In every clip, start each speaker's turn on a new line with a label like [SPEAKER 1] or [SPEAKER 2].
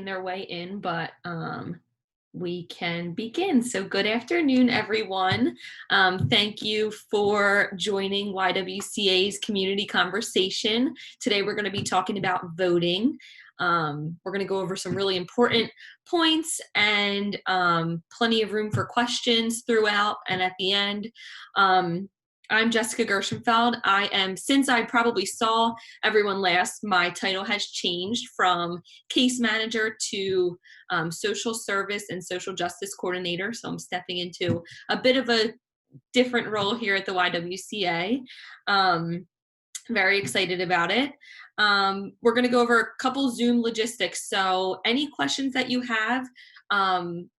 [SPEAKER 1] their way in, but we can begin. So good afternoon, everyone. Thank you for joining YWCA's community conversation. Today we're going to be talking about voting. We're going to go over some really important points and plenty of room for questions throughout and at the end. I'm Jessica Gershenfeld. Since I probably saw everyone last, my title has changed from case manager to social service and social justice coordinator. So I'm stepping into a bit of a different role here at the YWCA. Very excited about it. We're going to go over a couple Zoom logistics. So any questions that you have,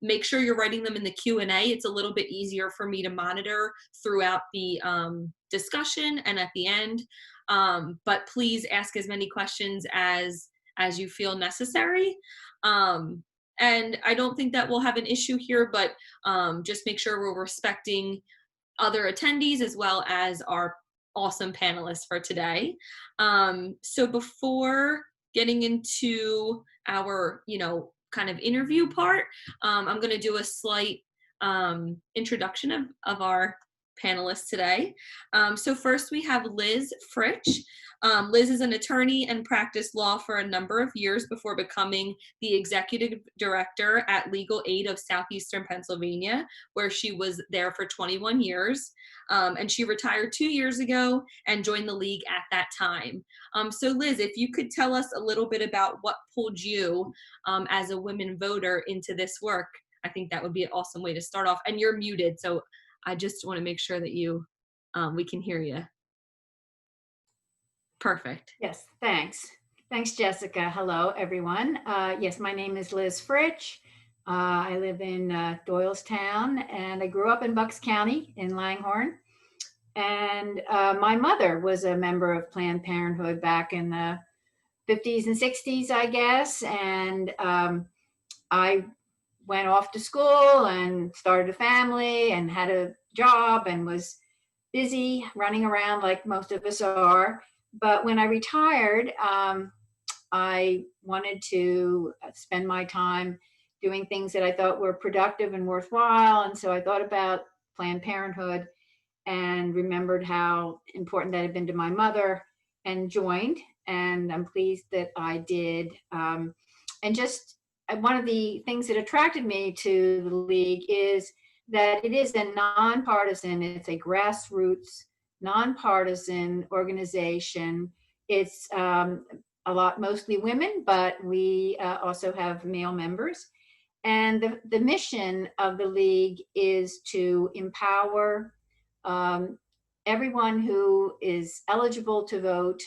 [SPEAKER 1] make sure you're writing them in the Q&A. It's a little bit easier for me to monitor throughout the discussion and at the end. But please ask as many questions as you feel necessary. And I don't think that we'll have an issue here, but just make sure we're respecting other attendees as well as our awesome panelists for today. So before getting into our, kind of interview part, I'm going to do a slight introduction of our panelists today. So first we have Liz Fritsch. Liz is an attorney and practiced law for a number of years before becoming the executive director at Legal Aid of Southeastern Pennsylvania, where she was there for 21 years. And she retired 2 years ago and joined the league at that time. So Liz, if you could tell us a little bit about what pulled you as a women voter into this work, I think that would be an awesome way to start off. And you're muted, so I just want to make sure that we can hear you. Perfect.
[SPEAKER 2] Yes, thanks. Thanks, Jessica. Hello, everyone. Yes, my name is Liz Fritsch. I live in Doylestown, and I grew up in Bucks County in Langhorne. And my mother was a member of Planned Parenthood back in the 50s and 60s, I guess. And I went off to school and started a family and had a job and was busy running around like most of us are. But when I retired, I wanted to spend my time doing things that I thought were productive and worthwhile. And so I thought about Planned Parenthood and remembered how important that had been to my mother and joined. And I'm pleased that I did. And just one of the things that attracted me to the league is that it is a nonpartisan, it's a grassroots, nonpartisan organization. It's mostly women, but we also have male members. And the mission of the league is to empower everyone who is eligible to vote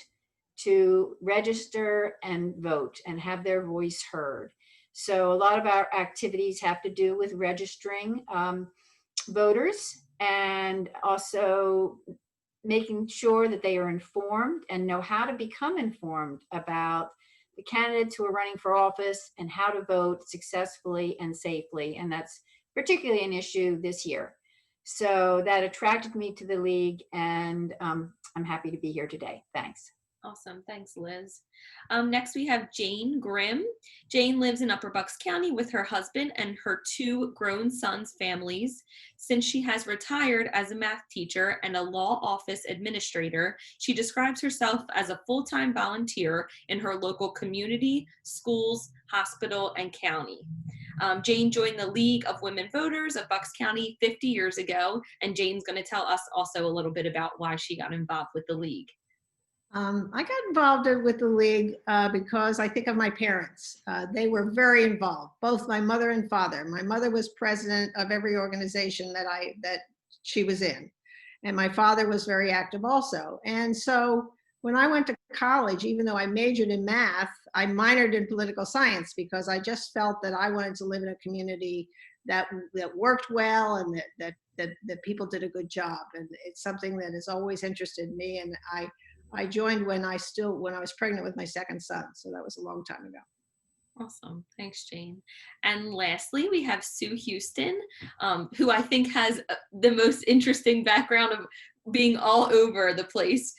[SPEAKER 2] to register and vote and have their voice heard. So a lot of our activities have to do with registering voters and also making sure that they are informed and know how to become informed about the candidates who are running for office and how to vote successfully and safely. And that's particularly an issue this year. So that attracted me to the league, and I'm happy to be here today. Thanks.
[SPEAKER 1] Awesome. Thanks, Liz. Next, we have Jane Grimm. Jane lives in Upper Bucks County with her husband and her 2 grown sons' families. Since she has retired as a math teacher and a law office administrator, she describes herself as a full-time volunteer in her local community, schools, hospital, and county. Jane joined the League of Women Voters of Bucks County 50 years ago, and Jane's going to tell us also a little bit about why she got involved with the League.
[SPEAKER 3] I got involved with the League because I think of my parents. They were very involved, both my mother and father. My mother was president of every organization that she was in. And my father was very active also. And so when I went to college, even though I majored in math, I minored in political science because I just felt that I wanted to live in a community that worked well and that people did a good job. And it's something that has always interested me. And I joined when I was pregnant with my second son. So that was a long time ago.
[SPEAKER 1] Awesome. Thanks, Jane. And lastly, we have Sue Houston, who I think has the most interesting background of being all over the place.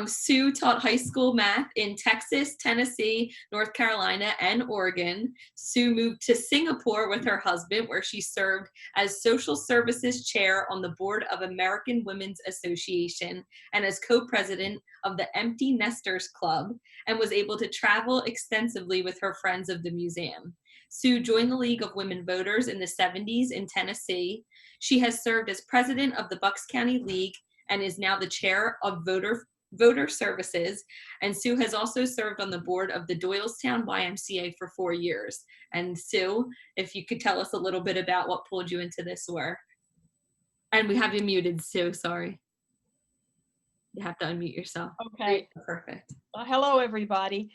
[SPEAKER 1] Sue taught high school math in Texas, Tennessee, North Carolina, and Oregon. Sue moved to Singapore with her husband, where she served as social services chair on the board of American Women's Association and as co-president of the Empty Nesters Club, and was able to travel extensively with her friends of the museum. Sue joined the League of Women Voters in the 70s in Tennessee. She has served as president of the Bucks County League and is now the chair of voter services. And Sue has also served on the board of the Doylestown YMCA for 4 years. And Sue, if you could tell us a little bit about what pulled you into this work. And we have you muted, Sue, sorry. You have to unmute yourself.
[SPEAKER 4] Okay.
[SPEAKER 1] Perfect.
[SPEAKER 4] Hello, everybody.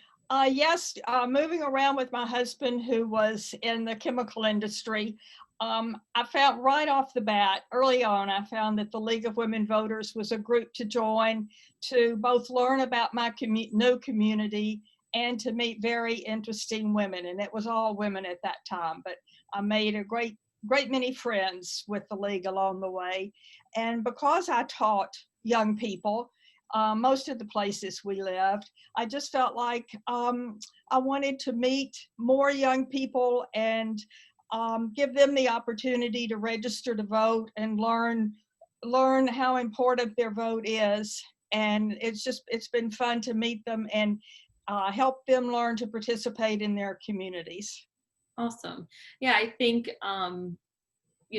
[SPEAKER 4] Yes, moving around with my husband, who was in the chemical industry, I found right off the bat, early on, I found that the League of Women Voters was a group to join to both learn about my new community and to meet very interesting women. And it was all women at that time, but I made a great many friends with the League along the way. And because I taught young people, most of the places we lived, I just felt like I wanted to meet more young people and give them the opportunity to register to vote and learn how important their vote is. And it's been fun to meet them and help them learn to participate in their communities.
[SPEAKER 1] Awesome. Yeah, I think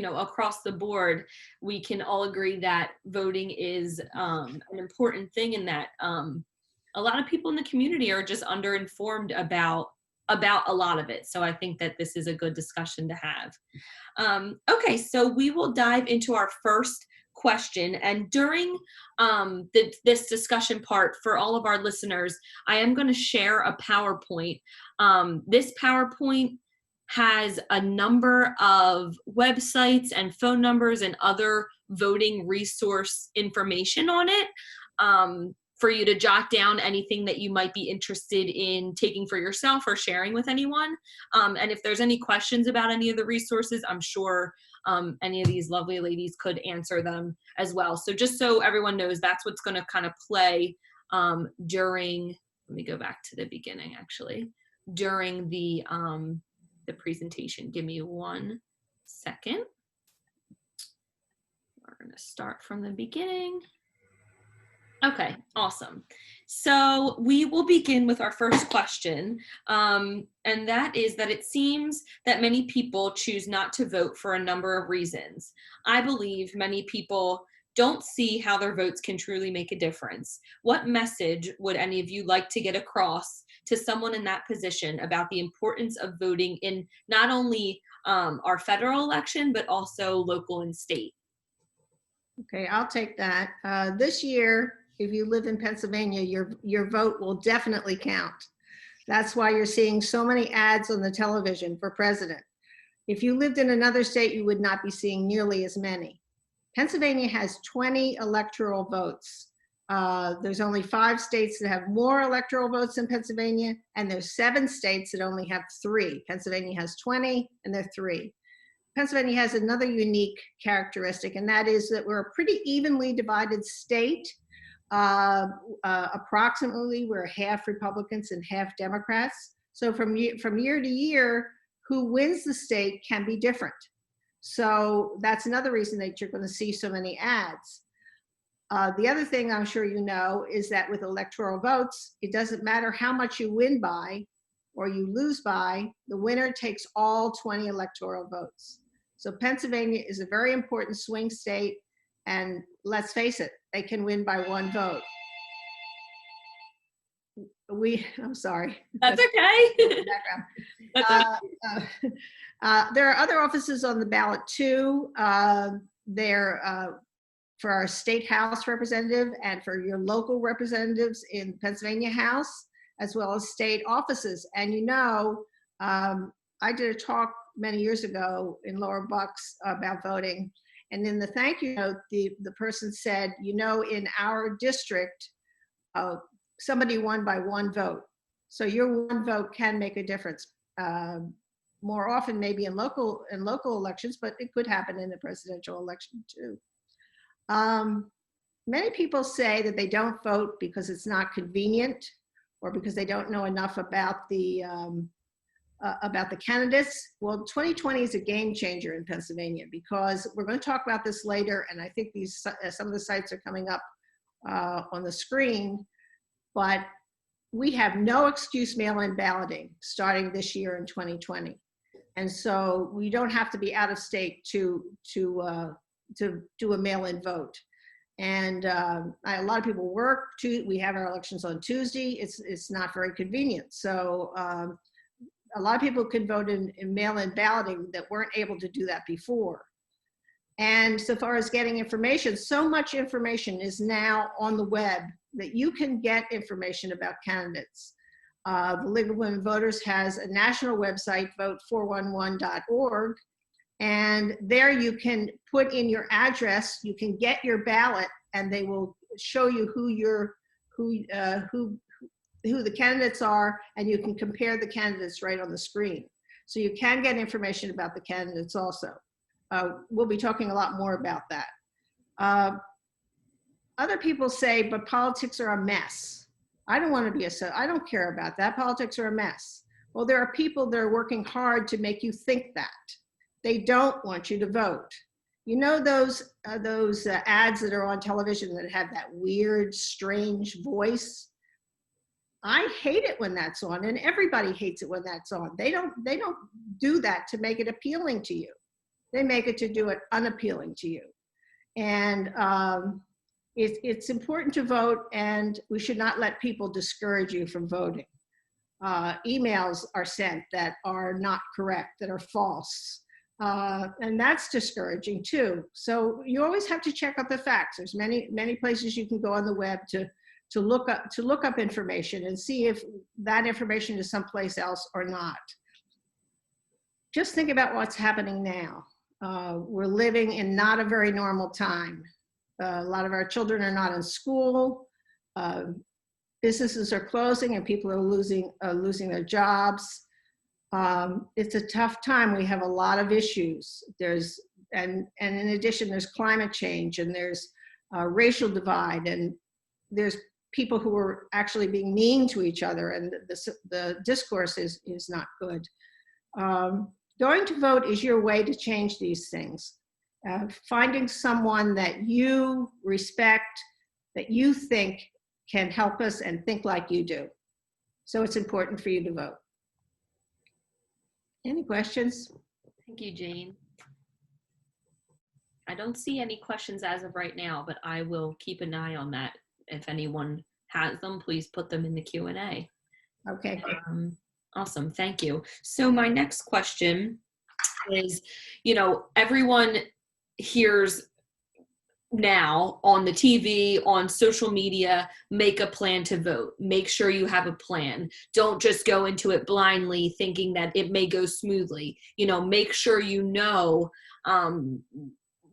[SPEAKER 1] across the board, we can all agree that voting is an important thing, and that a lot of people in the community are just underinformed about a lot of it. So I think that this is a good discussion to have. Okay, so we will dive into our first question. And during this discussion part, for all of our listeners, I am going to share a PowerPoint. This PowerPoint has a number of websites and phone numbers and other voting resource information on it, for you to jot down anything that you might be interested in taking for yourself or sharing with anyone. And if there's any questions about any of the resources, I'm sure any of these lovely ladies could answer them as well. So just so everyone knows, that's what's going to kind of play during, let me go back to the beginning actually, during the presentation. Give me 1 second. We're going to start from the beginning. Okay, awesome. So we will begin with our first question, and that is that it seems that many people choose not to vote for a number of reasons. I believe many people don't see how their votes can truly make a difference. What message would any of you like to get across to someone in that position about the importance of voting in not only our federal election, but also local and state?
[SPEAKER 3] Okay, I'll take that. This year, if you live in Pennsylvania, your vote will definitely count. That's why you're seeing so many ads on the television for president. If you lived in another state, you would not be seeing nearly as many. Pennsylvania has 20 electoral votes. There's only 5 states that have more electoral votes than Pennsylvania, and there's 7 states that only have 3. Pennsylvania has 20, and they're 3. Pennsylvania has another unique characteristic, and that is that we're a pretty evenly divided state. Approximately, we're half Republicans and half Democrats. So from year to year, who wins the state can be different. So that's another reason that you're going to see so many ads. The other thing I'm sure you know is that with electoral votes, it doesn't matter how much you win by or you lose by, the winner takes all 20 electoral votes. So Pennsylvania is a very important swing state, and let's face it, they can win by 1 vote. I'm sorry.
[SPEAKER 1] That's okay.
[SPEAKER 3] That's okay. There are other offices on the ballot too. They're for our state house representative and for your local representatives in Pennsylvania House, as well as state offices. And I did a talk many years ago in Lower Bucks about voting. And in the thank you note, the person said, in our district, somebody won by 1 vote. So your 1 vote can make a difference. More often maybe in local elections, but it could happen in the presidential election too. Many people say that they don't vote because it's not convenient or because they don't know enough about the candidates. Well, 2020 is a game changer in Pennsylvania because we're going to talk about this later, and I think these some of the sites are coming up on the screen, but we have no excuse mail-in balloting starting this year in 2020. And so we don't have to be out of state to do a mail-in vote. And a lot of people work. We have our elections on Tuesday. It's not very convenient. So a lot of people can vote in mail-in balloting that weren't able to do that before. And so far as getting information, so much information is now on the web that you can get information about candidates. The League of Women Voters has a national website, vote411.org, and there you can put in your address, you can get your ballot, and they will show you who the candidates are, and you can compare the candidates right on the screen. So you can get information about the candidates also. We'll be talking a lot more about that. Other people say, but politics are a mess. I don't want to be I don't care about that. Politics are a mess. Well, there are people that are working hard to make you think that. They don't want you to vote. You know those ads that are on television that have that weird, strange voice? I hate it when that's on, and everybody hates it when that's on. They don't do that to make it appealing to you. They make it to do it unappealing to you. And it's important to vote, and we should not let people discourage you from voting. Emails are sent that are not correct, that are false. And that's discouraging too. So you always have to check out the facts. There's many places you can go on the web to look up information and see if that information is someplace else or not. Just think about what's happening now. We're living in not a very normal time. A lot of our children are not in school. Businesses are closing and people are losing their jobs. It's a tough time. We have a lot of issues. And in addition, there's climate change, and there's racial divide, and there's people who are actually being mean to each other, and the discourse is not good. Going to vote is your way to change these things. Finding someone that you respect, that you think can help us and think like you do. So it's important for you to vote. Any questions?
[SPEAKER 1] Thank you, Jane. I don't see any questions as of right now, but I will keep an eye on that. If anyone has them, please put them in the Q&A.
[SPEAKER 3] Okay.
[SPEAKER 1] Awesome, thank you. So my next question is, everyone hears now on the TV, on social media, make a plan to vote. Make sure you have a plan. Don't just go into it blindly thinking that it may go smoothly. Make sure you know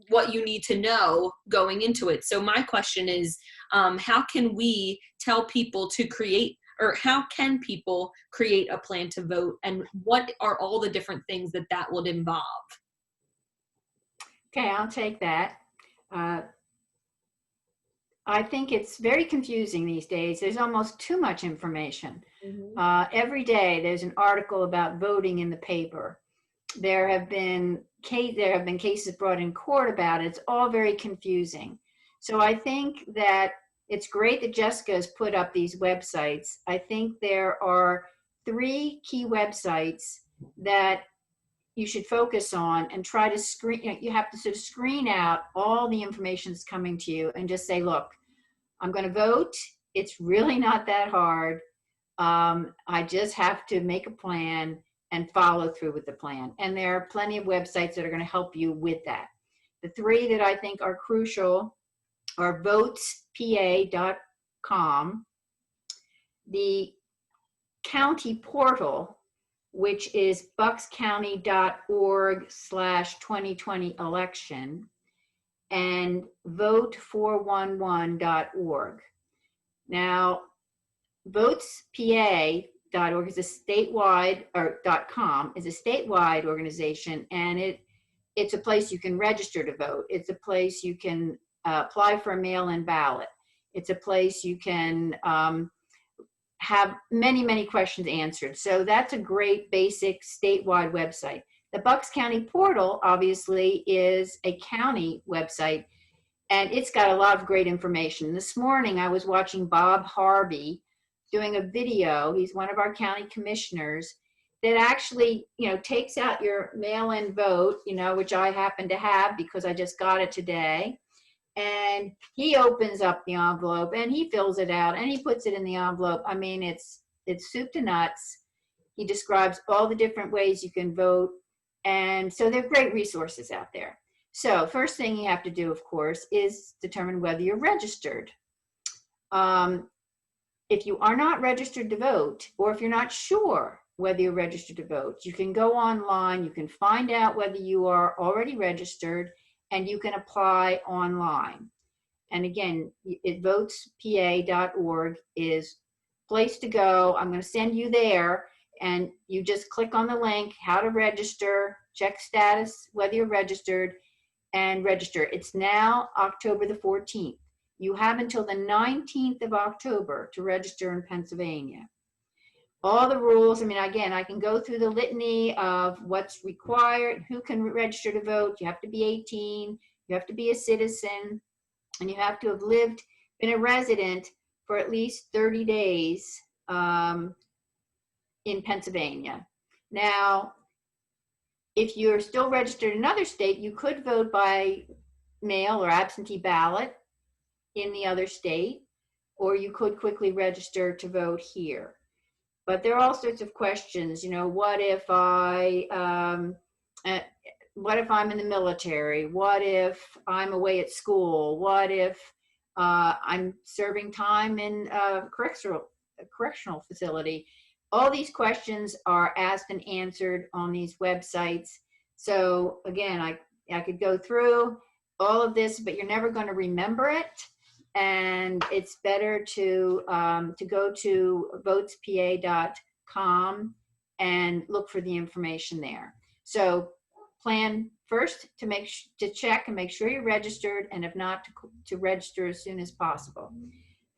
[SPEAKER 1] what you need to know going into it. So my question is, how can we tell people to create, or how can people create a plan to vote, and what are all the different things that would involve?
[SPEAKER 2] Okay, I'll take that. I think it's very confusing these days. There's almost too much information. Mm-hmm. Every day there's an article about voting in the paper. There have been cases brought in court about it. It's all very confusing. So I think that it's great that Jessica has put up these websites. I think there are 3 key websites that you should focus on and try to screen. You have to sort of screen out all the information that's coming to you and just say, look, I'm going to vote. It's really not that hard. I just have to make a plan and follow through with the plan. And there are plenty of websites that are going to help you with that. The 3 that I think are crucial are votespa.com, the county portal, which is buckscounty.org/2020 election, and vote411.org. Now, votespa.org is a statewide, or .com is a statewide organization, and it's a place you can register to vote. It's a place you can apply for a mail-in ballot. It's a place you can have many, many questions answered. So that's a great basic statewide website. The Bucks County portal obviously is a county website, and it's got a lot of great information. This morning I was watching Bob Harvey doing a video. He's one of our county commissioners that actually, takes out your mail-in vote, which I happen to have because I just got it today. And he opens up the envelope and he fills it out and he puts it in the envelope. I mean, it's soup to nuts. He describes all the different ways you can vote. And so there are great resources out there. So first thing you have to do, of course, is determine whether you're registered. If you are not registered to vote, or if you're not sure whether you're registered to vote, you can go online, you can find out whether you are already registered, and you can apply online. And again, votespa.org is place to go. I'm going to send you there, and you just click on the link, how to register, check status, whether you're registered, and register. It's now October the 14th. You have until the 19th of October to register in Pennsylvania. All the rules, again, I can go through the litany of what's required, who can register to vote. You have to be 18, you have to be a citizen, and you have to have been a resident for at least 30 days in Pennsylvania. Now, if you're still registered in another state, you could vote by mail or absentee ballot in the other state, or you could quickly register to vote here. But there are all sorts of questions. What if I'm in the military? What if I'm away at school? What if I'm serving time in a correctional facility? All these questions are asked and answered on these websites. So again, I could go through all of this, but you're never going to remember it. And it's better to go to votespa.com and look for the information there. So plan first to check and make sure you're registered, and if not, to register as soon as possible.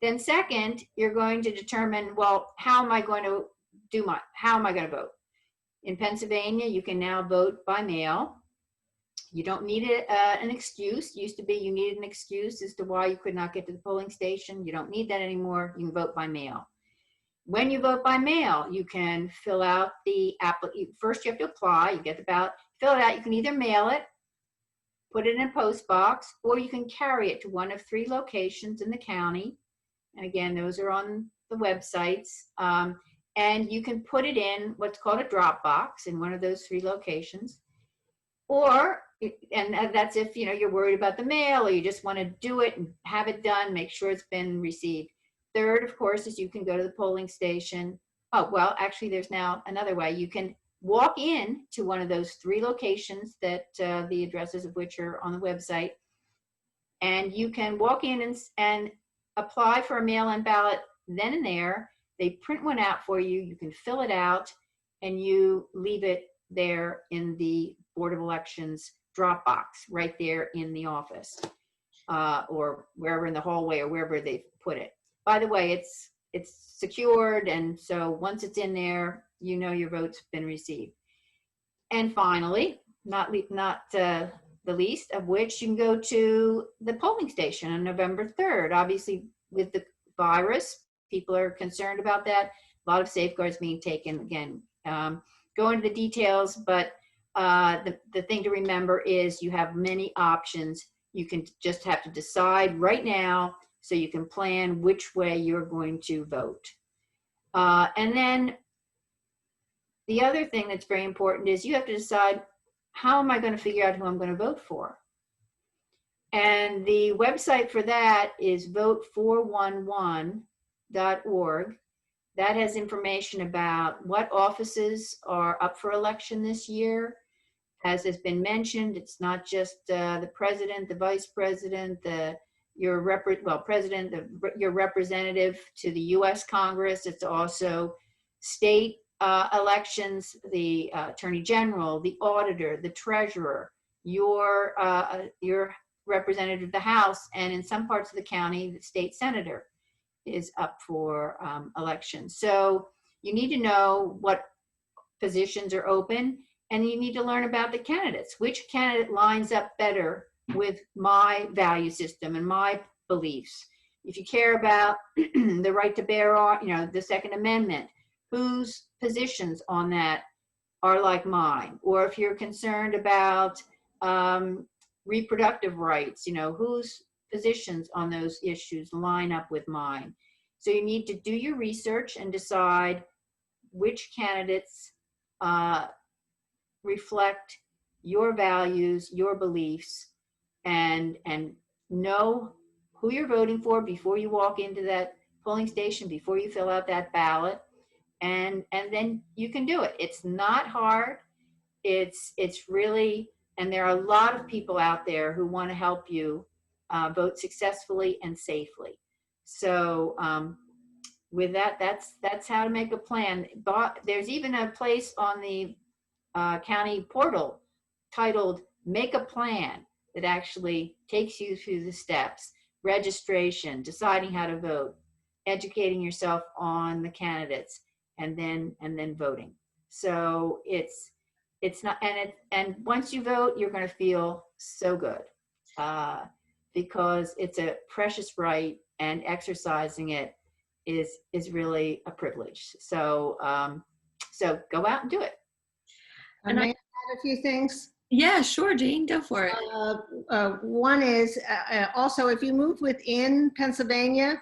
[SPEAKER 2] Then second, you're going to determine, well, how am I going to vote? In Pennsylvania, you can now vote by mail. You don't need an excuse. Used to be you needed an excuse as to why you could not get to the polling station. You don't need that anymore. You can vote by mail. When you vote by mail, you can fill out first you have to apply. You get the ballot, fill it out. You can either mail it, put it in a post box, or you can carry it to one of 3 locations in the county. And again, those are on the websites. And you can put it in what's called a drop box in one of those 3 locations. And that's if you're worried about the mail, or you just want to do it and have it done, make sure it's been received. Third, of course, is you can go to the polling station. Oh, well, actually, there's now another way. You can walk in to one of those 3 locations that the addresses of which are on the website, and you can walk in and apply for a mail-in ballot then and there. They print one out for you. You can fill it out, and you leave it there in the Board of Elections drop box right there in the office, or wherever in the hallway or wherever they put it. By the way, it's secured, and so once it's in there, your vote's been received. And finally, not the least of which, you can go to the polling station on November 3rd. Obviously, with the virus, people are concerned about that. A lot of safeguards being taken. Again, go into the details, but the thing to remember is you have many options. You can just have to decide right now so you can plan which way you're going to vote. And then the other thing that's very important is you have to decide, how am I going to figure out who I'm going to vote for? And the website for that is vote411.org. That has information about what offices are up for election this year. As has been mentioned, it's not just the president, the vice president, your representative to the U.S. Congress. It's also state elections, the attorney general, the auditor, the treasurer, your representative of the House, and in some parts of the county, the state senator is up for election. So you need to know what positions are open, and you need to learn about the candidates. Which candidate lines up better with my value system and my beliefs? If you care about the right to bear arms, the Second Amendment, whose positions on that are like mine? Or if you're concerned about reproductive rights, whose positions on those issues line up with mine? So you need to do your research and decide which candidates reflect your values, your beliefs, and know who you're voting for before you walk into that polling station, before you fill out that ballot, and then you can do it. It's not hard. It's really, and there are a lot of people out there who want to help you vote successfully and safely. So with that, that's how to make a plan. But there's even a place on the county portal titled "Make a Plan" that actually takes you through the steps: registration, deciding how to vote, educating yourself on the candidates, and then voting. So it's not, and once you vote, you're going to feel so good because it's a precious right, and exercising it is really a privilege. So so go out and do it.
[SPEAKER 3] And may I add a few things?
[SPEAKER 1] Yeah, sure, Jane, go for it.
[SPEAKER 3] One is also, if you move within Pennsylvania,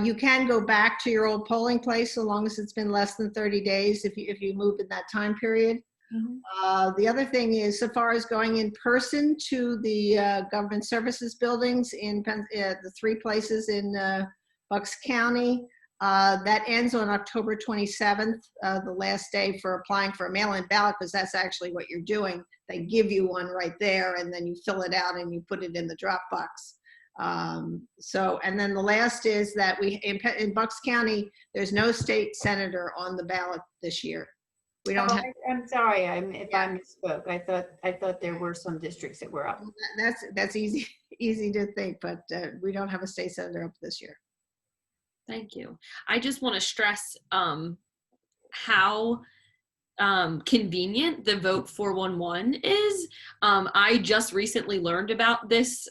[SPEAKER 3] you can go back to your old polling place so long as it's been less than 30 days if you move in that time period.
[SPEAKER 2] Mm-hmm.
[SPEAKER 3] The other thing is, so far as going in person to the government services buildings in the 3 places in Bucks County, that ends on October 27th, the last day for applying for a mail-in ballot, because that's actually what you're doing. They give you one right there, and then you fill it out and you put it in the drop box. And then the last is that in Bucks County, there's no state senator on the ballot this year. We don't have.
[SPEAKER 2] I'm sorry, I misspoke. I thought there were some districts that were up.
[SPEAKER 3] That's easy to think, but we don't have a state senator up this year.
[SPEAKER 1] Thank you. I just want to stress how convenient the Vote 411 is. I just recently learned about this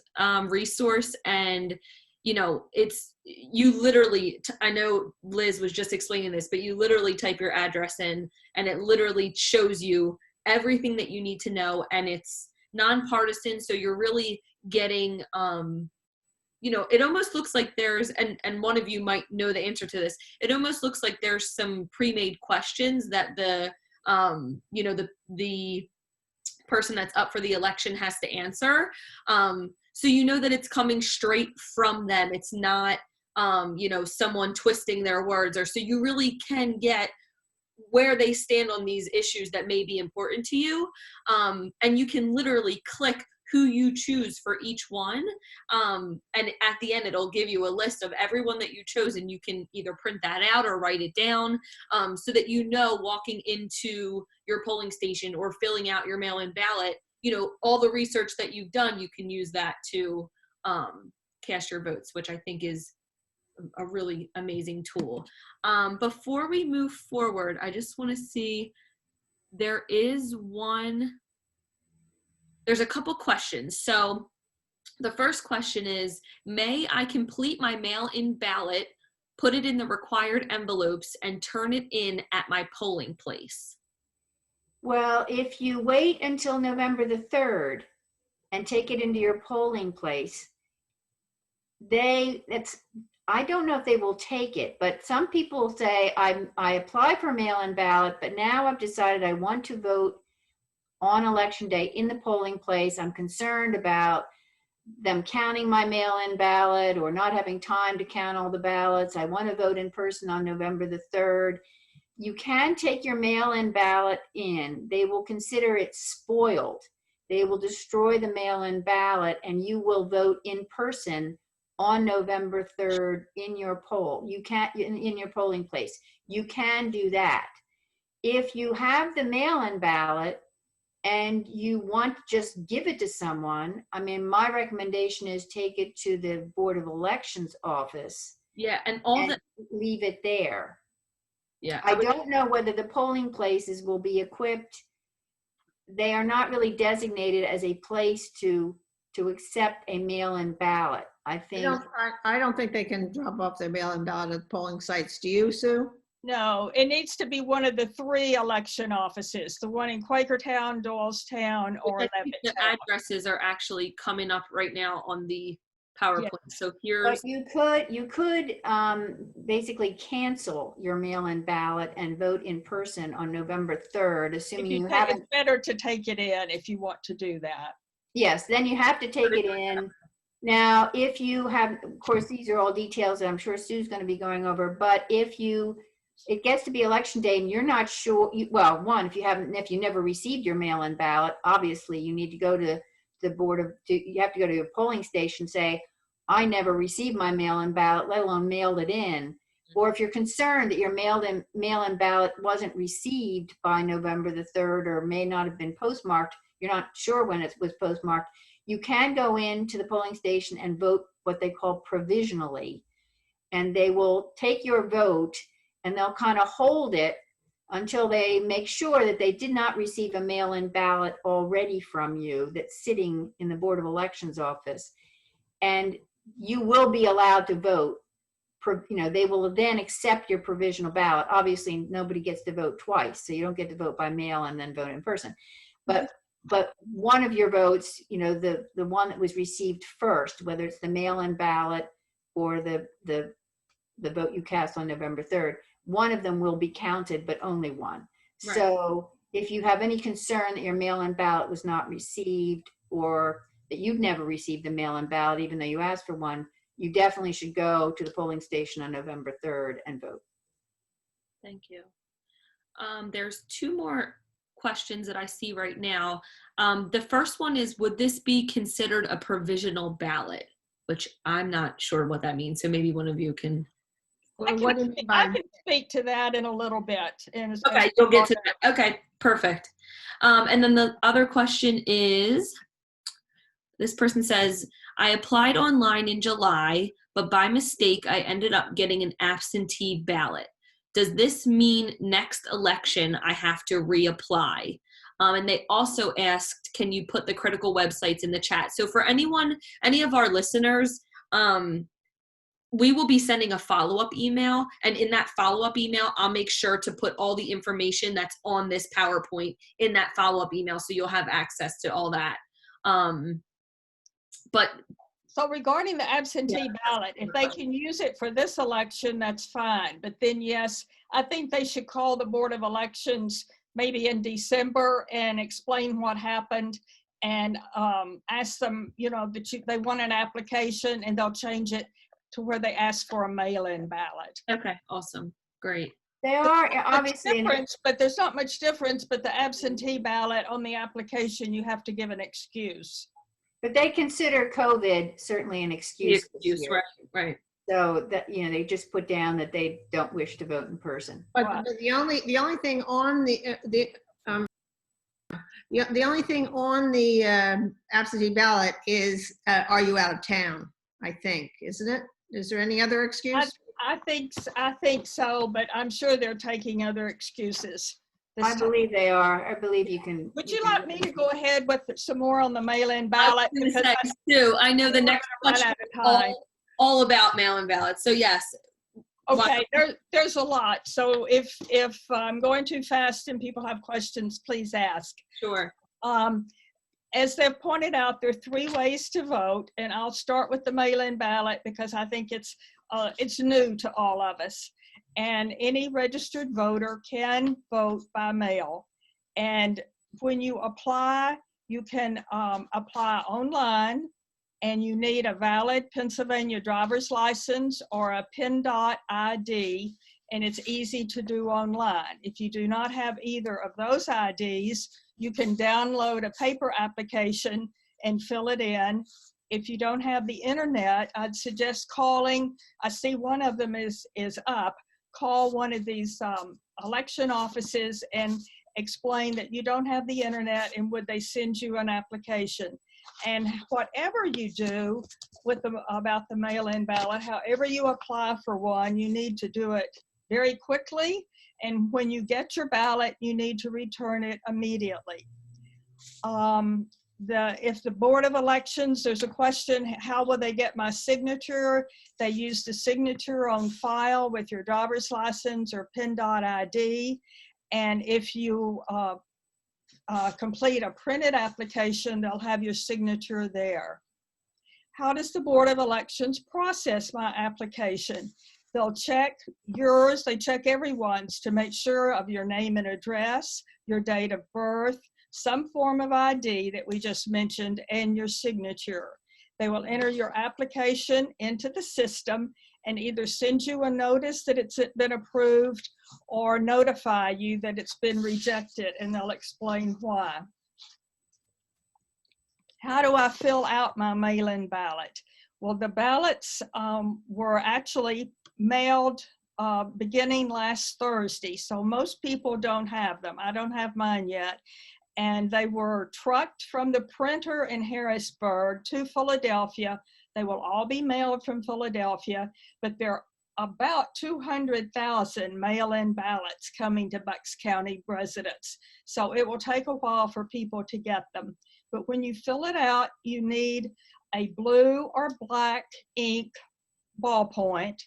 [SPEAKER 1] resource, and you literally, I know Liz was just explaining this, but you literally type your address in and it literally shows you everything that you need to know, and it's nonpartisan, so you're really getting it almost looks like there's, and one of you might know the answer to this, it almost looks like there's some pre-made questions that the person that's up for the election has to answer. So that it's coming straight from them. It's not, someone twisting their words, or so you really can get where they stand on these issues that may be important to you. And you can literally click who you choose for each one. And at the end, it'll give you a list of everyone that you chose, and you can either print that out or write it down, so that walking into your polling station or filling out your mail-in ballot, all the research that you've done, you can use that to cast your votes, which I think is a really amazing tool. Before we move forward, I just want to see, there's a couple questions. So the first question is, may I complete my mail-in ballot, put it in the required envelopes, and turn it in at my polling place?
[SPEAKER 2] Well, if you wait until November the 3rd and take it into your polling place, I don't know if they will take it, but some people say, I apply for mail-in ballot, but now I've decided I want to vote on election day in the polling place. I'm concerned about them counting my mail-in ballot or not having time to count all the ballots. I want to vote in person on November the 3rd. You can take your mail-in ballot in. They will consider it spoiled. They will destroy the mail-in ballot, and you will vote in person on November 3rd in your in your polling place. You can do that. If you have the mail-in ballot and you want to just give it to someone, I mean, my recommendation is take it to the Board of Elections office
[SPEAKER 1] Yeah, and all
[SPEAKER 2] and
[SPEAKER 1] the
[SPEAKER 2] leave it there.
[SPEAKER 1] yeah,
[SPEAKER 2] I don't know whether the polling places will be equipped. They are not really designated as a place to accept a mail-in ballot. I think.
[SPEAKER 3] I don't think they can drop off their mail-in ballot at polling sites. Do you, Sue?
[SPEAKER 4] No, it needs to be one of the 3 election offices, the one in Quakertown, Doylestown, or
[SPEAKER 1] I think the
[SPEAKER 4] Levittown.
[SPEAKER 1] addresses are actually coming up right now on the PowerPoint. So here's
[SPEAKER 2] But you could basically cancel your mail-in ballot and vote in person on November 3rd, assuming you haven't.
[SPEAKER 4] It's better to take it in if you want to do that.
[SPEAKER 2] Yes, then you have to take it in. Now, if you have, of course, these are all details that I'm sure Sue's going to be going over, but if it gets to be election day and you're not sure, well, one, if you never received your mail-in ballot, obviously you need to go to the you have to go to your polling station, say, I never received my mail-in ballot, let alone mailed it in. Or if you're concerned that your mail-in ballot wasn't received by November the 3rd or may not have been postmarked, you're not sure when it was postmarked, you can go into the polling station and vote what they call provisionally. And they will take your vote and they'll kind of hold it until they make sure that they did not receive a mail-in ballot already from you that's sitting in the Board of Elections office. And you will be allowed to vote. They will then accept your provisional ballot. Obviously, nobody gets to vote twice, so you don't get to vote by mail and then vote in person. But one of your votes, the one that was received first, whether it's the mail-in ballot or the vote you cast on November 3rd, one of them will be counted, but only one. Right. So if you have any concern that your mail-in ballot was not received or that you've never received a mail-in ballot, even though you asked for one, you definitely should go to the polling station on November 3rd and vote.
[SPEAKER 1] Thank you. There's 2 more questions that I see right now. The first one is, would this be considered a provisional ballot? Which I'm not sure what that means. So maybe one of you can.
[SPEAKER 4] I can speak to that in a little bit.
[SPEAKER 1] Okay, you'll get to that. Okay, perfect. And then the other question is, this person says, I applied online in July, but by mistake, I ended up getting an absentee ballot. Does this mean next election I have to reapply? And they also asked, can you put the critical websites in the chat? So for any of our listeners, we will be sending a follow-up email. And in that follow-up email, I'll make sure to put all the information that's on this PowerPoint in that follow-up email. So you'll have access to all that.
[SPEAKER 4] So regarding the absentee ballot, if they can use it for this election, that's fine. But then, yes, I think they should call the Board of Elections maybe in December and explain what happened and ask them, that they want an application and they'll change it to where they ask for a mail-in ballot.
[SPEAKER 1] Okay, awesome. Great.
[SPEAKER 2] They are obviously
[SPEAKER 4] but there's not much difference. But the absentee ballot on the application, you have to give an excuse.
[SPEAKER 2] But they consider COVID certainly an excuse.
[SPEAKER 1] Right.
[SPEAKER 2] So that they just put down that they don't wish to vote in person.
[SPEAKER 3] But the only thing on the only thing on the absentee ballot is are you out of town? I think, isn't it? Is there any other excuse?
[SPEAKER 4] I think so, but I'm sure they're taking other excuses.
[SPEAKER 2] I believe they are. I believe you can.
[SPEAKER 4] Would you like me to go ahead with some more on the mail-in ballot?
[SPEAKER 1] I know the next question is all about mail-in ballots. So yes.
[SPEAKER 4] Okay, there's a lot. So if I'm going too fast and people have questions, please ask.
[SPEAKER 1] Sure.
[SPEAKER 4] As they've pointed out, there are 3 ways to vote, and I'll start with the mail-in ballot because I think it's new to all of us. And any registered voter can vote by mail. And when you apply, you can apply online, and you need a valid Pennsylvania driver's license or a PennDOT ID, and it's easy to do online. If you do not have either of those IDs, you can download a paper application and fill it in. If you don't have the internet, I'd suggest calling. I see one of them is up. Call one of these election offices and explain that you don't have the internet and would they send you an application. And whatever you do with about the mail-in ballot, however you apply for one, you need to do it very quickly. And when you get your ballot, you need to return it immediately. If the Board of Elections, there's a question, how will they get my signature? They use the signature on file with your driver's license or PIN.ID. And if you complete a printed application, they'll have your signature there. How does the Board of Elections process my application? They'll check yours, they check everyone's to make sure of your name and address, your date of birth, some form of ID that we just mentioned, and your signature. They will enter your application into the system and either send you a notice that it's been approved or notify you that it's been rejected, and they'll explain why. How do I fill out my mail-in ballot? Well, the ballots were actually mailed beginning last Thursday, so most people don't have them. I don't have mine yet. And they were trucked from the printer in Harrisburg to Philadelphia. They will all be mailed from Philadelphia, but there are about 200,000 mail-in ballots coming to Bucks County residents. So it will take a while for people to get them. But when you fill it out, you need a blue or black ink ballpoint.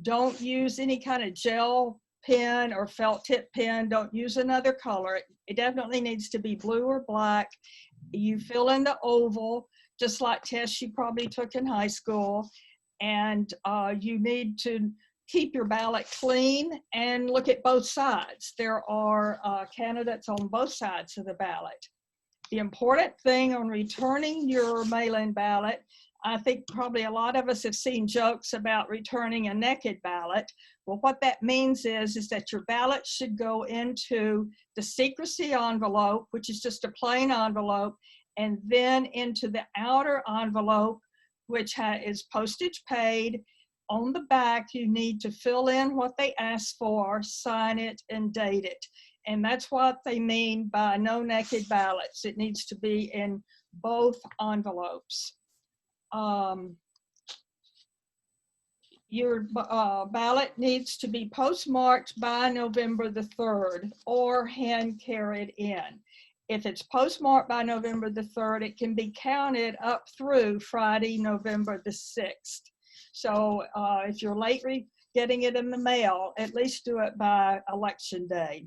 [SPEAKER 4] Don't use any kind of gel pen or felt tip pen. Don't use another color. It definitely needs to be blue or black. You fill in the oval, just like tests you probably took in high school. And you need to keep your ballot clean and look at both sides. There are candidates on both sides of the ballot. The important thing on returning your mail-in ballot, I think probably a lot of us have seen jokes about returning a naked ballot. Well, what that means is that your ballot should go into the secrecy envelope, which is just a plain envelope, and then into the outer envelope, which is postage paid. On the back, you need to fill in what they ask for, sign it, and date it. And that's what they mean by no naked ballots. It needs to be in both envelopes. Your ballot needs to be postmarked by November the 3rd or hand carried in. If it's postmarked by November the 3rd, it can be counted up through Friday, November the 6th. So if you're late getting it in the mail, at least do it by election day.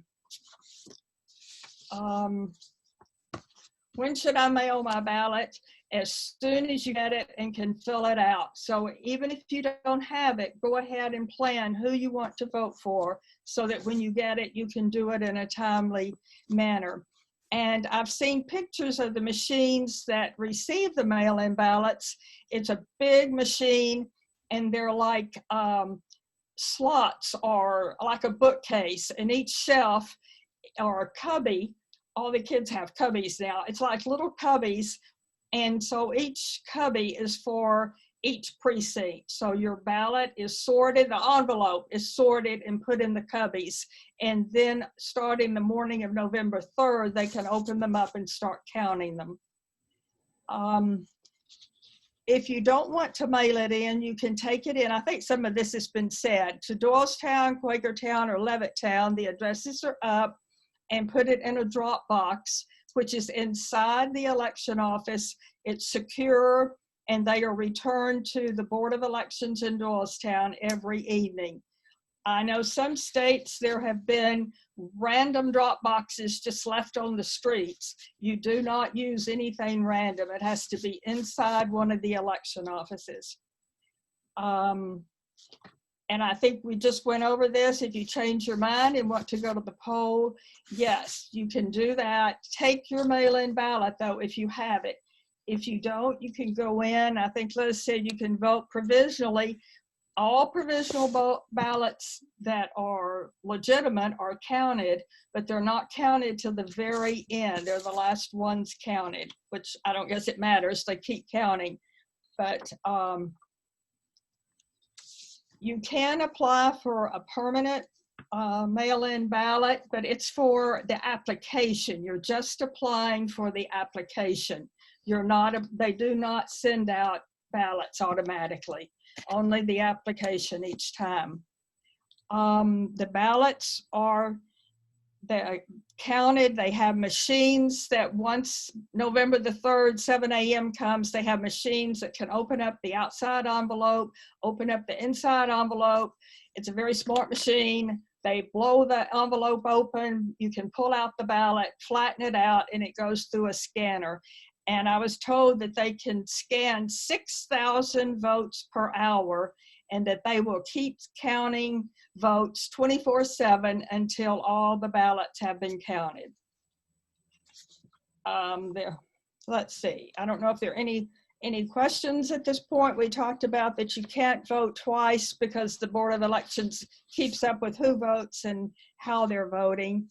[SPEAKER 4] When should I mail my ballot? As soon as you get it and can fill it out. So even if you don't have it, go ahead and plan who you want to vote for so that when you get it, you can do it in a timely manner. And I've seen pictures of the machines that receive the mail-in ballots. It's a big machine, and they're like slots or like a bookcase, and each shelf or a cubby, all the kids have cubbies now. It's like little cubbies. And so each cubby is for each precinct. So your ballot is sorted, the envelope is sorted and put in the cubbies. And then starting the morning of November 3rd, they can open them up and start counting them. If you don't want to mail it in, you can take it in. I think some of this has been said. To Doylestown, Quakertown, or Levitttown, the addresses are up, and put it in a drop box, which is inside the election office. It's secure, and they are returned to the Board of Elections in Doylestown every evening. I know some states there have been random drop boxes just left on the streets. You do not use anything random. It has to be inside one of the election offices. And I think we just went over this. If you change your mind and want to go to the poll, yes, you can do that. Take your mail-in ballot, though, if you have it. If you don't, you can go in. I think Liz said you can vote provisionally. All provisional ballots that are legitimate are counted, but they're not counted till the very end. They're the last ones counted, which I don't guess it matters. They keep counting. But you can apply for a permanent mail-in ballot, but it's for the application. You're just applying for the application. You're not, they do not send out ballots automatically, only the application each time. The ballots are they're counted. They have machines that once November the 3rd, 7 a.m. comes, they have machines that can open up the outside envelope, open up the inside envelope. It's a very smart machine. They blow the envelope open. You can pull out the ballot, flatten it out, and it goes through a scanner. And I was told that they can scan 6,000 votes per hour, and that they will keep counting votes 24/7 until all the ballots have been counted. Let's see, I don't know if there are any questions at this point. We talked about that you can't vote twice because the Board of Elections keeps up with who votes and how they're voting.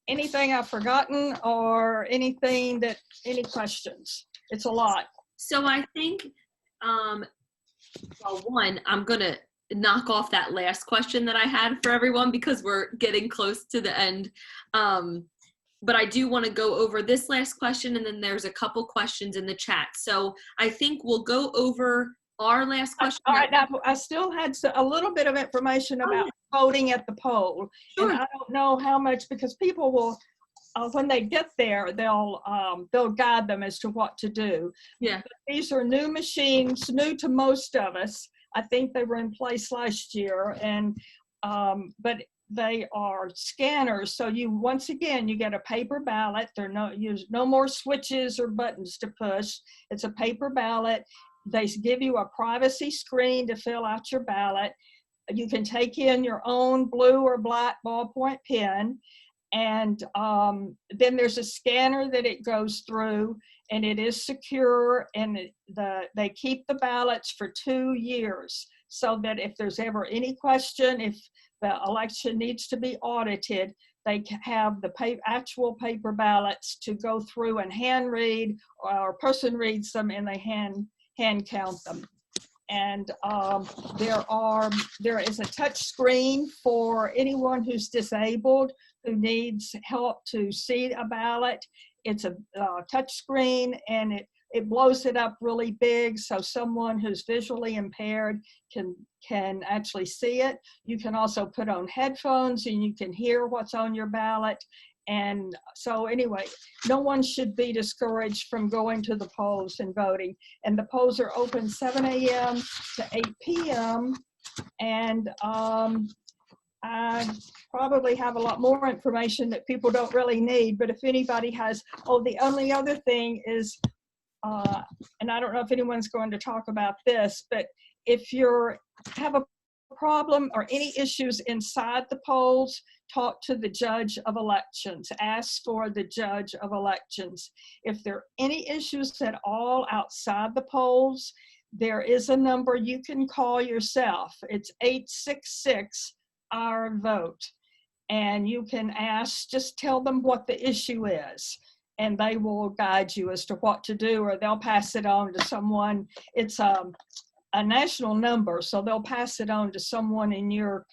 [SPEAKER 4] Anything I've forgotten, or any questions? It's a lot.
[SPEAKER 1] So I think, well, one, I'm going to knock off that last question that I had for everyone because we're getting close to the end. But I do want to go over this last question, and then there's a couple questions in the chat. So I think we'll go over our last question.
[SPEAKER 4] All right, now I still had a little bit of information about voting at the poll.
[SPEAKER 1] Sure.
[SPEAKER 4] And I don't know how much, because people will, when they get there, they'll guide them as to what to do.
[SPEAKER 1] Yeah.
[SPEAKER 4] But these are new machines, new to most of us. I think they were in place last year, and but they are scanners. So once again, you get a paper ballot. There are no more switches or buttons to push. It's a paper ballot. They give you a privacy screen to fill out your ballot. You can take in your own blue or black ballpoint pen. And then there's a scanner that it goes through, and it is secure, and they keep the ballots for 2 years, so that if there's ever any question, if the election needs to be audited, they have the actual paper ballots to go through and hand read, or a person reads them and they hand count them. And there is a touch screen for anyone who's disabled who needs help to see a ballot. It's a touch screen, and it blows it up really big so someone who's visually impaired can actually see it. You can also put on headphones and you can hear what's on your ballot. And so anyway, no one should be discouraged from going to the polls and voting. And the polls are open 7 a.m. to 8 p.m. And I probably have a lot more information that people don't really need, but if anybody has, the only other thing is, and I don't know if anyone's going to talk about this, but if you have a problem or any issues inside the polls, talk to the judge of elections. Ask for the judge of elections. If there are any issues at all outside the polls, there is a number you can call yourself. It's 866-OUR-VOTE. And you can ask, just tell them what the issue is, and they will guide you as to what to do, or they'll pass it on to someone. It's a national number, so they'll pass it on to someone in your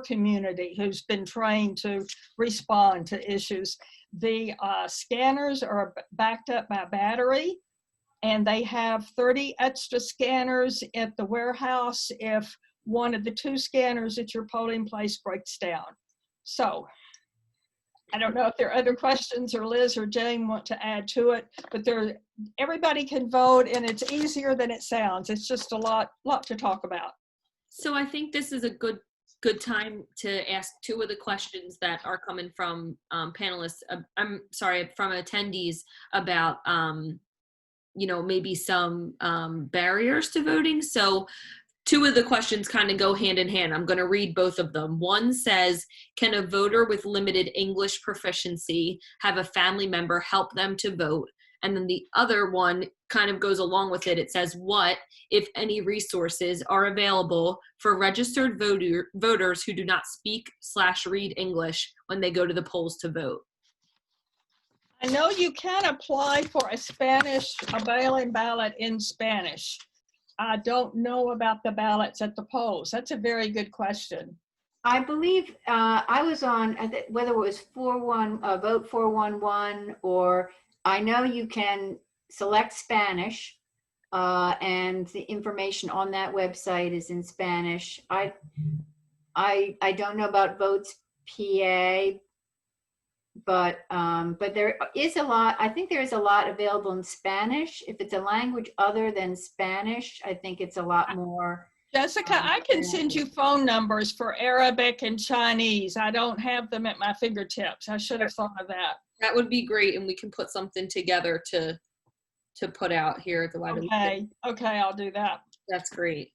[SPEAKER 4] community who's been trained to respond to issues. The scanners are backed up by battery, and they have 30 extra scanners at the warehouse if one of the 2 scanners at your polling place breaks down. So I don't know if there are other questions, or Liz or Jane want to add to it, but everybody can vote, and it's easier than it sounds. It's just a lot to talk about.
[SPEAKER 1] So I think this is a good time to ask 2 of the questions that are coming from panelists. From attendees about maybe some barriers to voting. So 2 of the questions kind of go hand in hand. I'm going to read both of them. One says, can a voter with limited English proficiency have a family member help them to vote? And then the other one kind of goes along with it. It says, what, if any, resources are available for registered voters who do not speak/read English when they go to the polls to vote?
[SPEAKER 4] I know you can apply for a mail-in ballot in Spanish. I don't know about the ballots at the polls. That's a very good question.
[SPEAKER 2] I believe I was on, whether it was vote 411, or I know you can select Spanish, and the information on that website is in Spanish. I don't know about Votes PA, but there is a lot. I think there is a lot available in Spanish. If it's a language other than Spanish, I think it's a lot more.
[SPEAKER 4] Jessica, I can send you phone numbers for Arabic and Chinese. I don't have them at my fingertips. I should have thought of that.
[SPEAKER 1] That would be great, and we can put something together to put out here at the YWCA.
[SPEAKER 4] Okay, I'll do that.
[SPEAKER 1] That's great.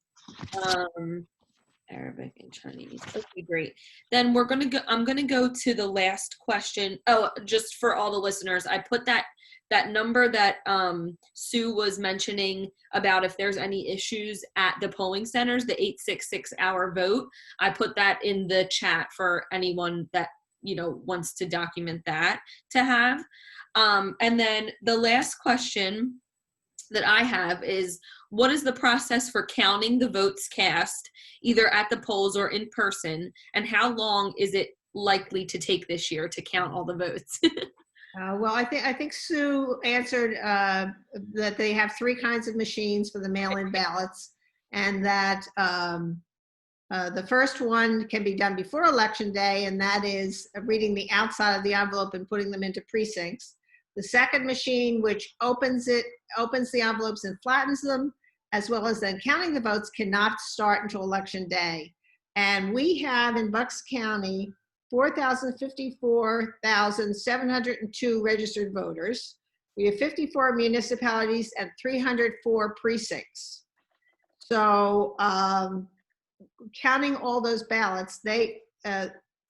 [SPEAKER 1] Arabic and Chinese. Okay, great. Then I'm gonna go to the last question. Oh, just for all the listeners, I put that number that Sue was mentioning about if there's any issues at the polling centers, the 866-hour vote. I put that in the chat for anyone that wants to document that to have. And then the last question that I have is, what is the process for counting the votes cast, either at the polls or in person, and how long is it likely to take this year to count all the votes?
[SPEAKER 3] Well, I think Sue answered that they have 3 kinds of machines for the mail-in ballots, and that the first one can be done before Election Day, and that is reading the outside of the envelope and putting them into precincts. The second machine, which opens the envelopes and flattens them, as well as then counting the votes, cannot start until Election Day. And we have in Bucks County 4,054,702 registered voters. We have 54 municipalities and 304 precincts. So counting all those ballots,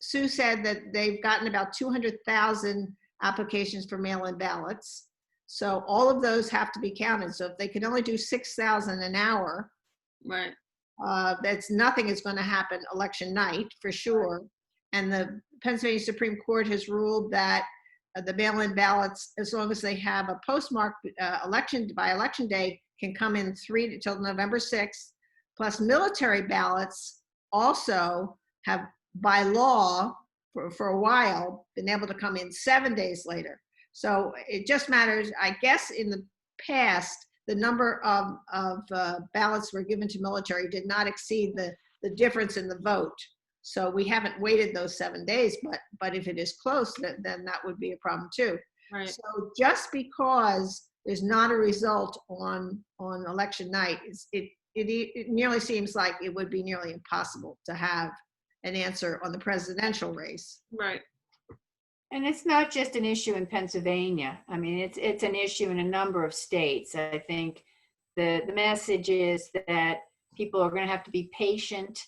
[SPEAKER 3] Sue said that they've gotten about 200,000 applications for mail-in ballots. So all of those have to be counted. So if they can only do 6,000 an hour,
[SPEAKER 1] right,
[SPEAKER 3] nothing is going to happen election night for sure. And the Pennsylvania Supreme Court has ruled that the mail-in ballots, as long as they have a postmark election day, can come in till November 6th. Plus military ballots also have, by law, for a while, been able to come in 7 days later. So it just matters. I guess in the past, the number of ballots were given to military did not exceed the difference in the vote. So we haven't waited those 7 days, but if it is close, then that would be a problem too.
[SPEAKER 1] right.
[SPEAKER 3] So just because there's not a result on election night, it nearly seems like it would be nearly impossible to have an answer on the presidential race.
[SPEAKER 1] Right.
[SPEAKER 2] And it's not just an issue in Pennsylvania. I mean, it's an issue in a number of states. I think the message is that people are going to have to be patient,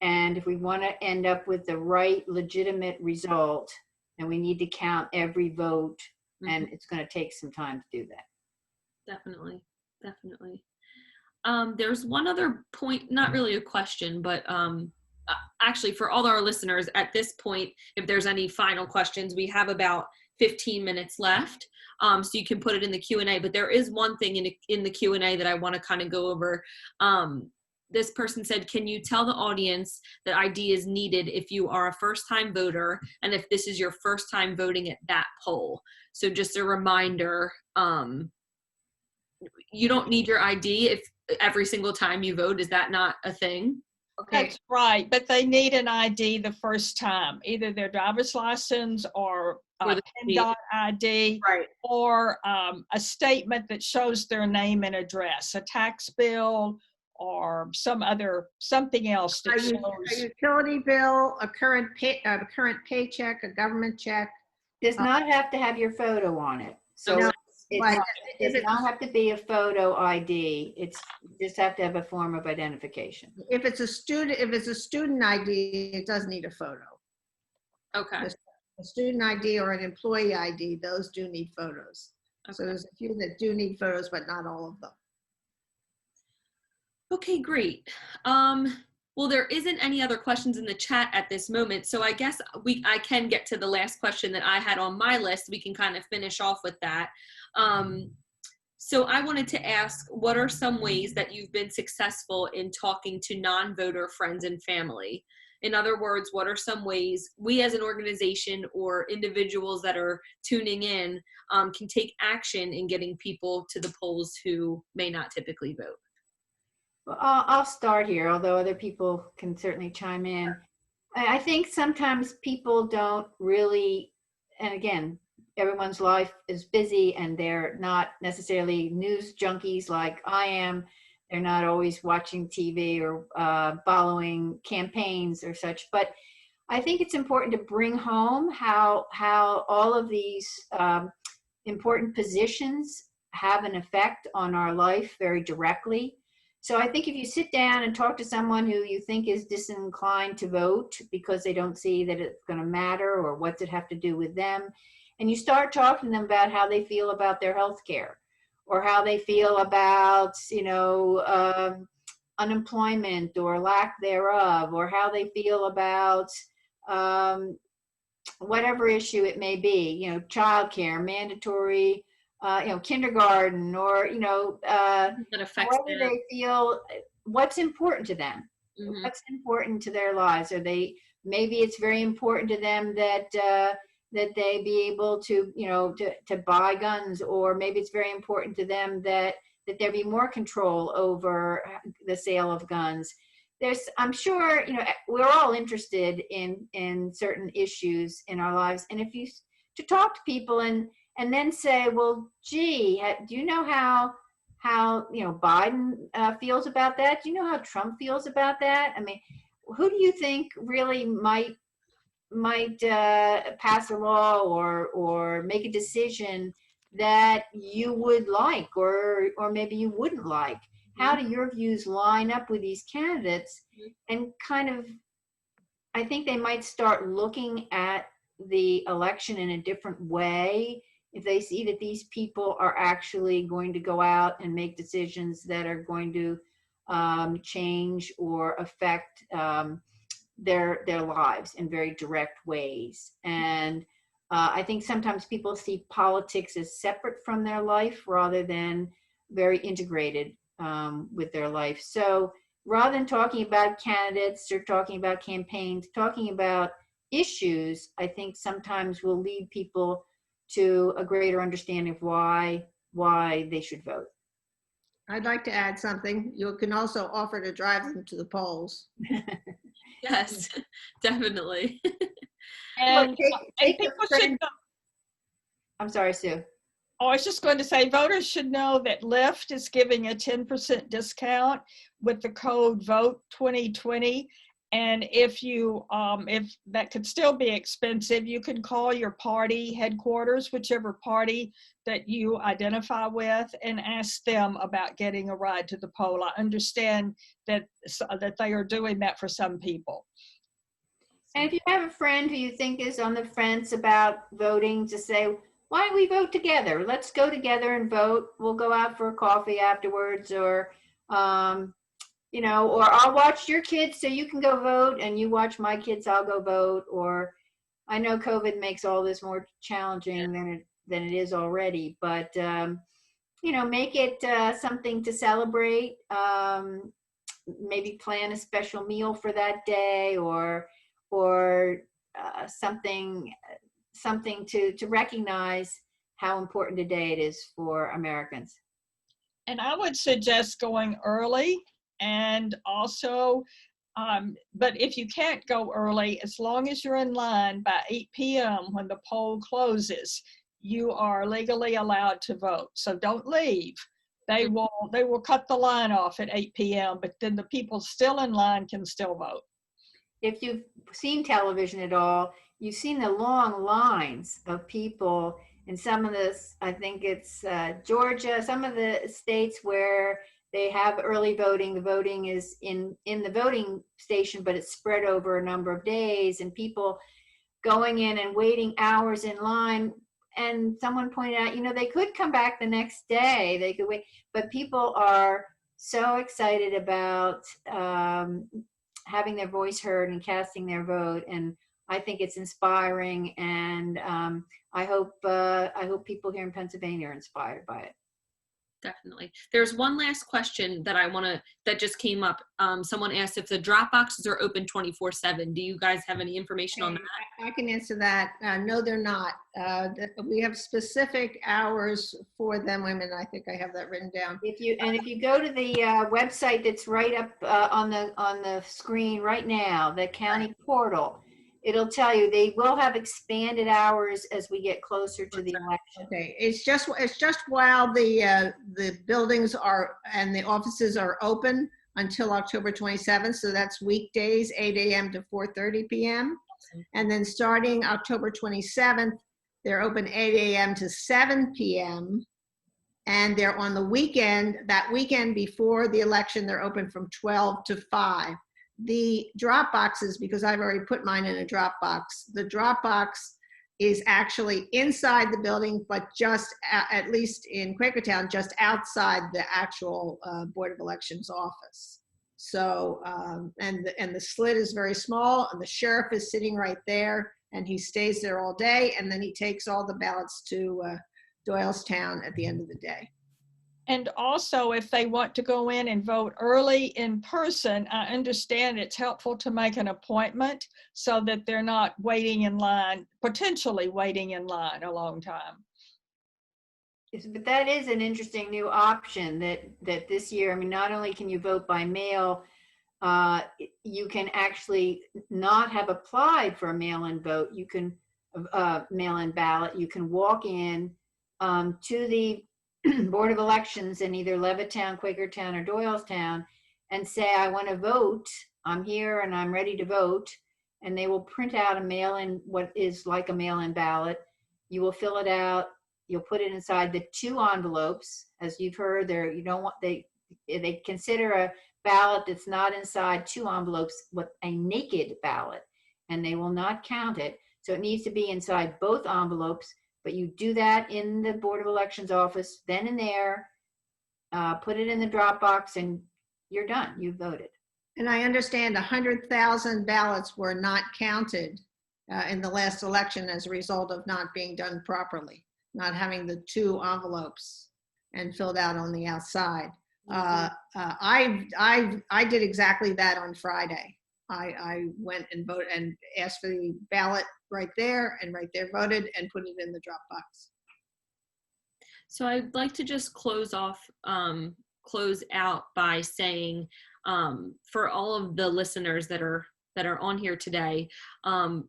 [SPEAKER 2] and if we want to end up with the right legitimate result, then we need to count every vote, and it's going to take some time to do that.
[SPEAKER 1] Definitely. There's one other point, not really a question, but actually for all our listeners at this point, if there's any final questions, we have about 15 minutes left. So you can put it in the Q&A, but there is one thing in the Q&A that I want to kind of go over. This person said, can you tell the audience that ID is needed if you are a first-time voter and if this is your first time voting at that poll? So just a reminder, you don't need your ID if every single time you vote. Is that not a thing?
[SPEAKER 3] Okay.
[SPEAKER 4] That's right, but they need an ID the first time, either their driver's license or
[SPEAKER 1] the
[SPEAKER 4] PIN ID,
[SPEAKER 1] right,
[SPEAKER 4] or a statement that shows their name and address, a tax bill, or something else that shows.
[SPEAKER 3] A utility bill, a current paycheck, a government check.
[SPEAKER 2] Does not have to have your photo on it. So
[SPEAKER 3] No,
[SPEAKER 2] it does not have to be a photo ID. You just have to have a form of identification.
[SPEAKER 3] If it's a student ID, it does need a photo.
[SPEAKER 1] Okay.
[SPEAKER 3] A student ID or an employee ID, those do need photos. Okay. So there's a few that do need photos, but not all of them.
[SPEAKER 1] Okay, great. Well, there isn't any other questions in the chat at this moment, so I guess I can get to the last question that I had on my list. We can kind of finish off with that. So I wanted to ask, what are some ways that you've been successful in talking to non-voter friends and family? In other words, what are some ways we as an organization or individuals that are tuning in can take action in getting people to the polls who may not typically vote?
[SPEAKER 2] Well, I'll start here, although other people can certainly chime in. I think sometimes people don't really, and again, everyone's life is busy and they're not necessarily news junkies like I am. They're not always watching TV or following campaigns or such. But I think it's important to bring home how all of these important positions have an effect on our life very directly. So I think if you sit down and talk to someone who you think is disinclined to vote because they don't see that it's going to matter or what's it have to do with them, and you start talking to them about how they feel about their health care or how they feel about, unemployment or lack thereof, or how they feel about whatever issue it may be, childcare, mandatory, kindergarten, or,
[SPEAKER 1] That affects
[SPEAKER 2] whether
[SPEAKER 1] them.
[SPEAKER 2] they feel what's important to them,
[SPEAKER 1] Mhm.
[SPEAKER 2] what's important to their lives. Maybe it's very important to them that they be able to, to buy guns, or maybe it's very important to them that there be more control over the sale of guns. I'm sure, we're all interested in certain issues in our lives. And if you to talk to people and then say, well, gee, do you know how Biden feels about that? Do you know how Trump feels about that? I mean, who do you think really might pass a law or make a decision that you would like, or maybe you wouldn't like? How do your views line up with these candidates? And kind of, I think they might start looking at the election in a different way if they see that these people are actually going to go out and make decisions that are going to change or affect their lives in very direct ways. And I think sometimes people see politics as separate from their life rather than very integrated with their life. So rather than talking about candidates or talking about campaigns, talking about issues, I think sometimes will lead people to a greater understanding of why they should vote.
[SPEAKER 3] I'd like to add something. You can also offer to drive them to the polls.
[SPEAKER 1] Yes, definitely.
[SPEAKER 4] And,
[SPEAKER 3] Take
[SPEAKER 4] people
[SPEAKER 3] a
[SPEAKER 4] should
[SPEAKER 3] friend.
[SPEAKER 4] know.
[SPEAKER 2] I'm sorry, Sue.
[SPEAKER 4] Oh, I was just going to say, voters should know that Lyft is giving a 10% discount with the code VOTE 2020. And if that could still be expensive, you can call your party headquarters, whichever party that you identify with, and ask them about getting a ride to the poll. I understand that they are doing that for some people.
[SPEAKER 2] And if you have a friend who you think is on the fence about voting, to say, why don't we vote together? Let's go together and vote. We'll go out for a coffee afterwards, or, or I'll watch your kids so you can go vote, and you watch my kids, I'll go vote. Or I know COVID makes all this more challenging than it is already, but, make it something to celebrate. Maybe plan a special meal for that day, or something to recognize how important a day it is for Americans.
[SPEAKER 4] And I would suggest going early, and also, but if you can't go early, as long as you're in line by 8 p.m. when the poll closes, you are legally allowed to vote. So don't leave. They will cut the line off at 8 p.m., but then the people still in line can still vote.
[SPEAKER 2] If you've seen television at all, you've seen the long lines of people in some of this, I think it's Georgia, some of the states where they have early voting. The voting is in the voting station, but it's spread over a number of days, and people going in and waiting hours in line. And someone pointed out, they could come back the next day. They could wait, but people are so excited about having their voice heard and casting their vote. And I think it's inspiring. And I hope people here in Pennsylvania are inspired by it.
[SPEAKER 1] Definitely. There's one last question that that just came up. Someone asked if the drop boxes are open 24/7. Do you guys have any information on that?
[SPEAKER 3] I can answer that. No, they're not. We have specific hours for them. Wait a minute, I think I have that written down.
[SPEAKER 2] If you go to the website that's right up on the screen right now, the county portal, it'll tell you they will have expanded hours as we get closer to the election.
[SPEAKER 3] Okay, it's just while the buildings are and the offices are open until October 27th. So that's weekdays, 8 a.m. to 4:30 p.m. And then starting October 27th, they're open 8 a.m. to 7 p.m. And they're on the weekend, that weekend before the election, they're open from 12 to 5. The drop boxes, because I've already put mine in a drop box, the drop box is actually inside the building, but just at least in Quakertown, just outside the actual Board of Elections office. So, and the slit is very small, and the sheriff is sitting right there, and he stays there all day, and then he takes all the ballots to Doylestown at the end of the day.
[SPEAKER 4] And also, if they want to go in and vote early in person, I understand it's helpful to make an appointment so that they're not waiting in line, potentially waiting in line a long time.
[SPEAKER 2] Yes, but that is an interesting new option that this year, I mean, not only can you vote by mail, you can actually not have applied for a mail-in vote. You can mail-in ballot. You can walk in to the Board of Elections in either Levittown, Quakertown, or Doylestown and say, I want to vote. I'm here and I'm ready to vote. And they will print out a mail-in, what is like a mail-in ballot. You will fill it out. You'll put it inside the 2 envelopes. As you've heard, they consider a ballot that's not inside 2 envelopes with a naked ballot, and they will not count it. So it needs to be inside both envelopes. But you do that in the Board of Elections office, then and there, put it in the drop box, and you're done. You voted.
[SPEAKER 3] And I understand 100,000 ballots were not counted in the last election as a result of not being done properly, not having the 2 envelopes and filled out on the outside. I did exactly that on Friday. I went and voted and asked for the ballot right there voted and put it in the drop box.
[SPEAKER 1] So I'd like to just close out by saying, for all of the listeners that are on here today, I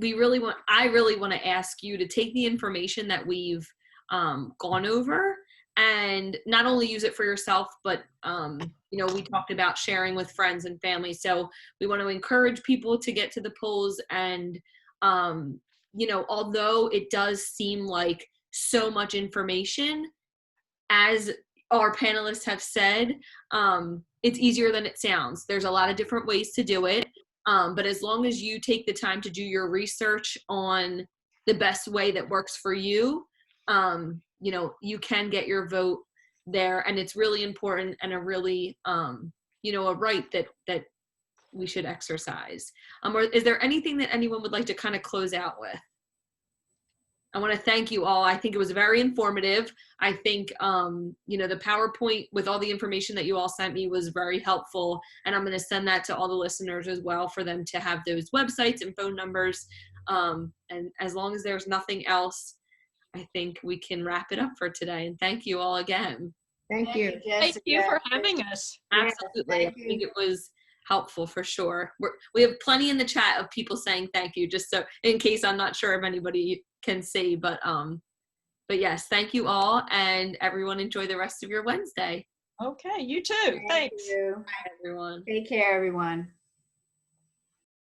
[SPEAKER 1] really want to ask you to take the information that we've gone over and not only use it for yourself, but we talked about sharing with friends and family. So we want to encourage people to get to the polls. And although it does seem like so much information, as our panelists have said, it's easier than it sounds. There's a lot of different ways to do it. But as long as you take the time to do your research on the best way that works for you, you can get your vote there. And it's really important and a really, a right that we should exercise. Or is there anything that anyone would like to kind of close out with? I want to thank you all. I think it was very informative. I think, the PowerPoint with all the information that you all sent me was very helpful. And I'm going to send that to all the listeners as well for them to have those websites and phone numbers. And as long as there's nothing else, I think we can wrap it up for today. And thank you all again.
[SPEAKER 3] Thank you.
[SPEAKER 4] Thank you for having us.
[SPEAKER 1] Absolutely. I think it was helpful for sure. We have plenty in the chat of people saying thank you, just so in case I'm not sure if anybody can see, but yes, thank you all, and everyone enjoy the rest of your Wednesday.
[SPEAKER 4] Okay, you too. Thanks.
[SPEAKER 2] You.
[SPEAKER 1] Bye, everyone.
[SPEAKER 2] Take care, everyone.